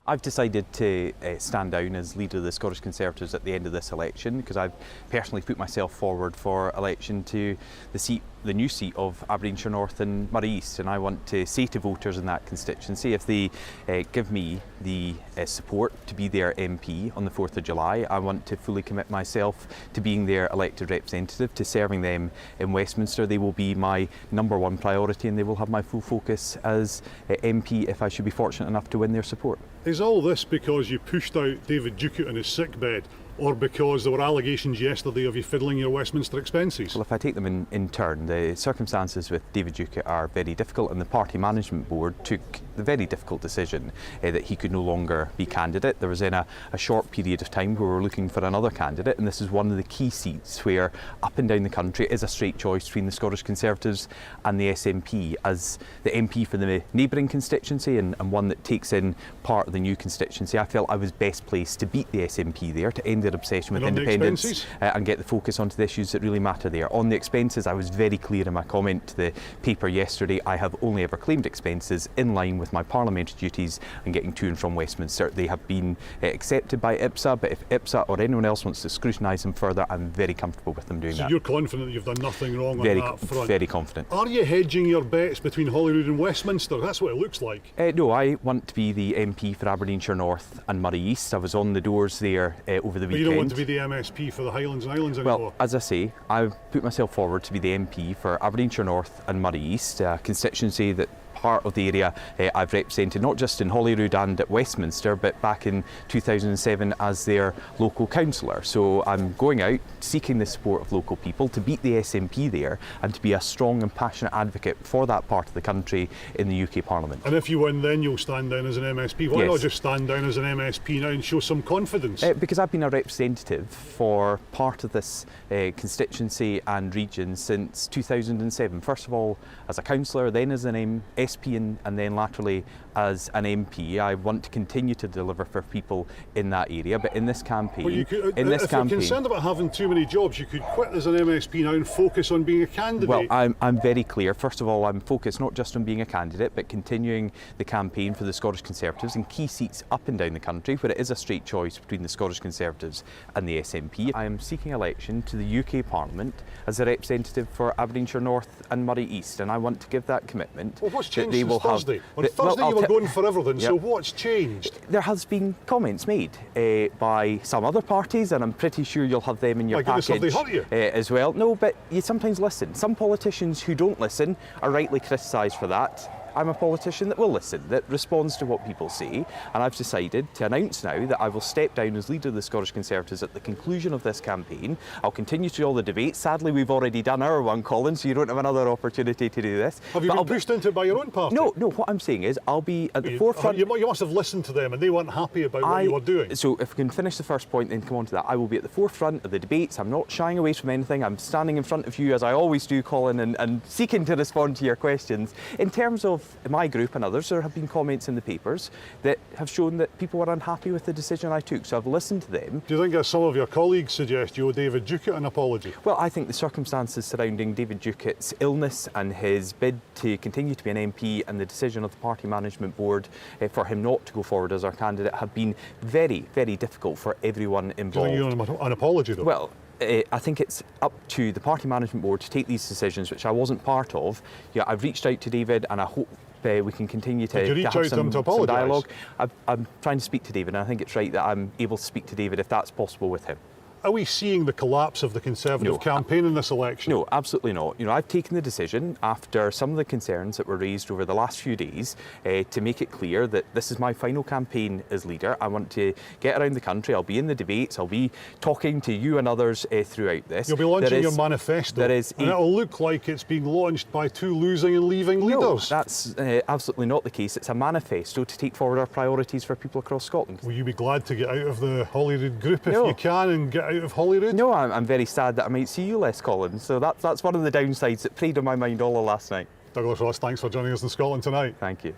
I've decided to stand down as leader of the Scottish Conservatives at the end of this election because I've personally put myself forward for election to the new seat of Aberdeenshire North and Moray East, and I want to say to voters in that constituency, if they give me the support to be their MP on the 4th of July, I want to fully commit myself to being their elected representative, to serving them in Westminster. They will be my #1 priority and they will have my full focus as MP if I should be fortunate enough to win their support. Is all this because you pushed out David Duguid on his sickbed, or because there were allegations yesterday of you fiddling your Westminster expenses? Well, if I take them in turn, the circumstances with David Duguid are very difficult, and the party management board took the very difficult decision that he could no longer be candidate. There was then a short period of time where we were looking for another candidate, and this is one of the key seats where up and down the country it is a straight choice between the Scottish Conservatives and the SNP. As the MP for the neighbouring constituency and one that takes in part of the new constituency, I felt I was best placed to beat the SNP there, to end their obsession with independence and get the focus onto the issues that really matter there. On the expenses, I was very clear in my comment to the paper yesterday. I have only ever claimed expenses in line with my parliamentary duties and getting to and from Westminster. They have been accepted by IPSA, but if IPSA or anyone else wants to scrutinise them further, I'm very comfortable with them doing that. So you're confident that you've done nothing wrong on that front? Very confident. Are you hedging your bets between Holyrood and Westminster? That's what it looks like. No, I want to be the MP for Aberdeenshire North and Moray East. I was on the doors there over the weekend. But you don't want to be the MSP for the Highlands and Islands anymore? Well, as I say, I've put myself forward to be the MP for Aberdeenshire North and Moray East, a constituency that part of the area I've represented not just in Holyrood and at Westminster, but back in 2007 as their local councillor. So I'm going out seeking the support of local people to beat the SNP there and to be a strong and passionate advocate for that part of the country in the UK Parliament. And if you win, then you'll stand down as an MSP. Why not just stand down as an MSP now and show some confidence? Because I've been a representative for part of this constituency and region since 2007. First of all as a councillor, then as an SP and then laterally as an MP. I want to continue to deliver for people in that area, but in this campaign, if you're concerned about having too many jobs, you could quit as an MSP now and focus on being a candidate. Well, I'm very clear. First of all, I'm focused not just on being a candidate, but continuing the campaign for the Scottish Conservatives in key seats up and down the country where it is a straight choice between the Scottish Conservatives and the SNP. I am seeking election to the UK Parliament as a representative for Aberdeenshire North and Moray East, and I want to give that commitment. Well, what's changed since Thursday? On Thursday you were going for everything, so what's changed? There has been comments made by some other parties, and I'm pretty sure you'll have them in your package. Have they hurt you? As well. No, but you sometimes listen. Some politicians who don't listen are rightly criticised for that. I'm a politician that will listen, that responds to what people say, and I've decided to announce now that I will step down as leader of the Scottish Conservatives at the conclusion of this campaign. I'll continue to do all the debates. Sadly, we've already done our one, Colin, so you don't have another opportunity to do this. Have you been pushed into it by your own party? No, what I'm saying is I'll be at the forefront. You must have listened to them and they weren't happy about what you were doing. So if we can finish the first point and come on to that, I will be at the forefront of the debates. I'm not shying away from anything. I'm standing in front of you as I always do, Colin, and seeking to respond to your questions. In terms of my group and others, there have been comments in the papers that have shown that people were unhappy with the decision I took, so I've listened to them. Do you think, as some of your colleagues suggest, you owe David Duguid an apology? Well, I think the circumstances surrounding David Duguid's illness and his bid to continue to be an MP and the decision of the party management board for him not to go forward as our candidate have been very, very difficult for everyone involved. Do you think you owe an apology though? Well, I think it's up to the party management board to take these decisions, which I wasn't part of. Yeah, I've reached out to David and I hope we can continue to have some dialogue. I'm trying to speak to David, and I think it's right that I'm able to speak to David if that's possible with him. Are we seeing the collapse of the Conservative campaign in this election? No, absolutely not. You know, I've taken the decision after some of the concerns that were raised over the last few days to make it clear that this is my final campaign as leader. I want to get around the country. I'll be in the debates. I'll be talking to you and others throughout this. You'll be launching your manifesto, and it'll look like it's being launched by two losing and leaving leaders. No, that's absolutely not the case. It's a manifesto to take forward our priorities for people across Scotland. Will you be glad to get out of the Holyrood group if you can and get out of Holyrood? No, I'm very sad that I might see you less, Colin. So that's one of the downsides that preyed on my mind all of last night. Douglas Ross, thanks for joining us in Scotland tonight. Thank you.